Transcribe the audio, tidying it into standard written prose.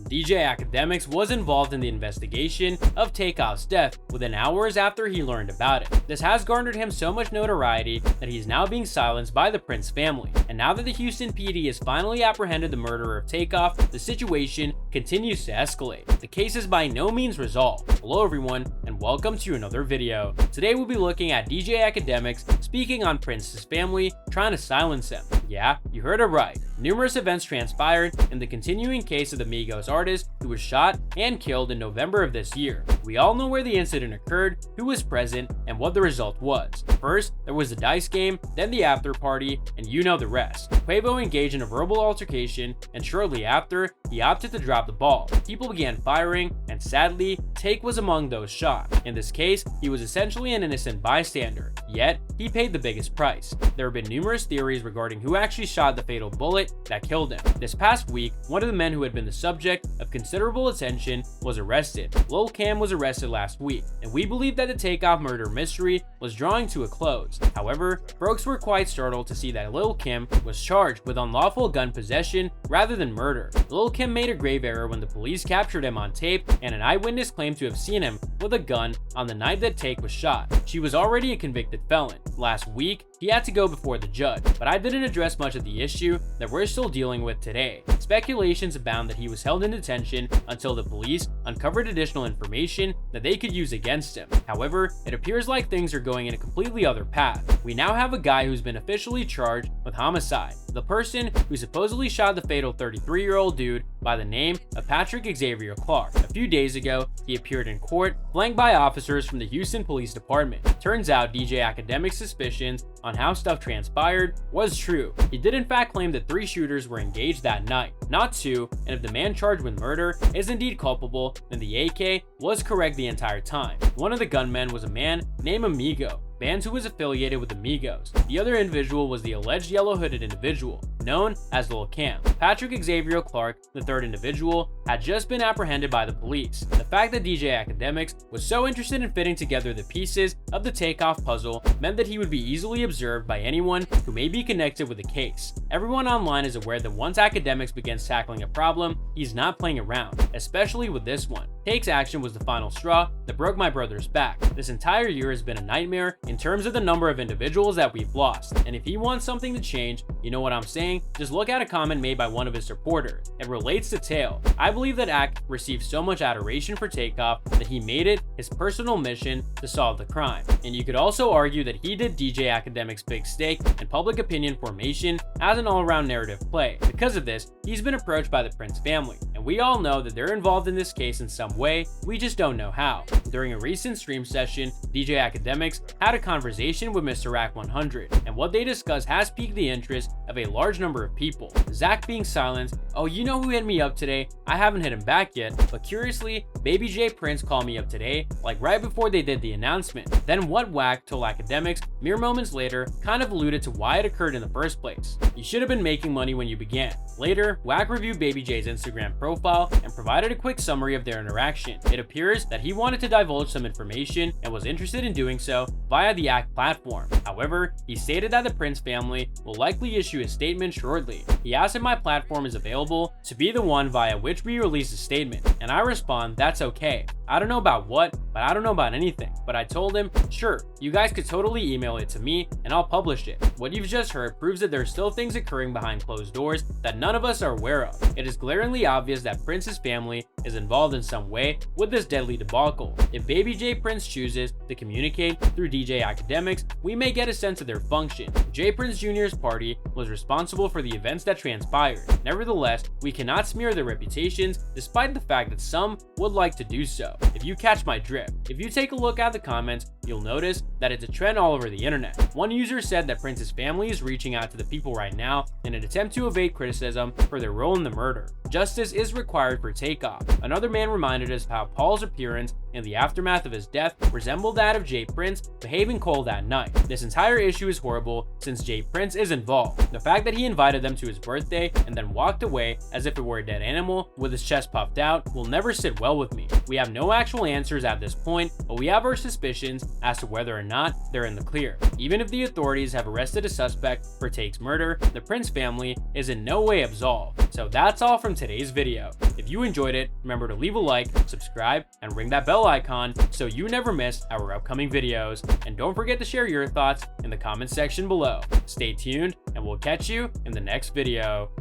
DJ Akademiks was involved in the investigation of Takeoff's death within hours after he learned about it. This has garnered him so much notoriety that he's now being silenced by the Prince family. And now that the Houston PD has finally apprehended the murderer of Takeoff, the situation continues to escalate. The case is by no means resolved. Hello everyone, and welcome to another video. Today we'll be looking at DJ Akademiks speaking on Prince's family, trying to silence him. Yeah, you heard it right. Numerous events transpired in the continuing case of the Migos artist who was shot and killed in November of this year. We all know where the incident occurred, who was present, and what the result was. First, there was the dice game, then the after party, and you know the rest. Quavo engaged in a verbal altercation, and shortly after, he opted to drop the ball. People began firing, and sadly, Take was among those shot. In this case, he was essentially an innocent bystander, yet he paid the biggest price. There have been numerous theories regarding who actually shot the fatal bullet that killed him. This past week, one of the men who had been the subject of considerable attention was arrested. Lil Cam was arrested last week, and we believe that the Takeoff murder mystery was drawing to a close. However, folks were quite startled to see that Lil Kim was charged with unlawful gun possession rather than murder. Lil Kim made a grave error when the police captured him on tape, and an eyewitness claimed to have seen him with a gun on the night that Take was shot. She was already a convicted felon. Last week, he had to go before the judge, but I didn't address much of the issue that we're still dealing with today. Speculations abound that he was held in detention until the police uncovered additional information that they could use against him. However, it appears like things are going in a completely other path. We now have a guy who's been officially charged with homicide. The person who supposedly shot the fatal 33-year-old dude by the name of Patrick Xavier Clark. A few days ago, he appeared in court, flanked by officers from the Houston Police Department. Turns out DJ Akademiks' suspicions on how stuff transpired was true. He did in fact claim that 3 shooters were engaged that night, not 2, and if the man charged with murder is indeed culpable, then the AK was correct the entire time. One of the gunmen was a man named Amigo, Bands who was affiliated with the Migos. The other individual was the alleged yellow-hooded individual, known as Lil Cam. Patrick Xavier Clark, the third individual, had just been apprehended by the police. The fact that DJ Akademiks was so interested in fitting together the pieces of the Takeoff puzzle meant that he would be easily observed by anyone who may be connected with the case. Everyone online is aware that once Akademiks begins tackling a problem, he's not playing around, especially with this one. Take's action was the final straw that broke my brother's back. This entire year has been a nightmare in terms of the number of individuals that we've lost, and if he wants something to change, you know what I'm saying? Just look at a comment made by one of his supporters. It relates to Tail. I believe that Ak received so much adoration for Takeoff that he made it his personal mission to solve the crime. And you could also argue that he did DJ Akademiks' big stake in public opinion formation as an all-around narrative play. Because of this, he's been approached by the Prince family, and we all know that they're involved in this case in some way, we just don't know how. During a recent stream session, DJ Akademiks had a conversation with Mr. Rack 100, and what they discussed has piqued the interest of a large number of people. Zach being silenced, "Oh, you know who hit me up today? I haven't hit him back yet," but curiously, Baby J Prince called me up today, like right before they did the announcement. Then what Wack told Akademiks mere moments later kind of alluded to why it occurred in the first place. You should have been making money when you began. Later, Wack reviewed Baby J's Instagram profile and provided a quick summary of their interaction. It appears that he wanted to divulge some information and was interested in doing so via the Act platform. However, he stated that the Prince family will likely issue a statement shortly. He asked if my platform is available to be the one via which we release a statement, and I respond, that's okay. I don't know about what, but I don't know about anything. But I told him, sure, you guys could totally email it to me and I'll publish it. What you've just heard proves that there's still things occurring behind closed doors that none of us are aware of. It is glaringly obvious that Prince's family is involved in some way with this deadly debacle. If Baby J Prince chooses to communicate through DJ Akademiks, we may get a sense of their function. J Prince Jr.'s party was responsible for the events that transpired. Nevertheless, we cannot smear their reputations despite the fact that some would like to do so. If you catch my drift. If you take a look at the comments, you'll notice that it's a trend all over the internet. One user said that Prince's family is reaching out to the people right now in an attempt to evade criticism for their role in the murder. Justice is required for Takeoff. Another man reminded us of how Paul's appearance in the aftermath of his death resembled that of Jay Prince behaving cold that night. This entire issue is horrible since Jay Prince is involved. The fact that he invited them to his birthday and then walked away as if it were a dead animal with his chest puffed out will never sit well with me. We have no no actual answers at this point, but we have our suspicions as to whether or not they're in the clear. Even if the authorities have arrested a suspect for Take's murder, the Prince family is in no way absolved. So that's all from today's video. If you enjoyed it, remember to leave a like, subscribe, and ring that bell icon so you never miss our upcoming videos. And don't forget to share your thoughts in the comments section below. Stay tuned, and we'll catch you in the next video.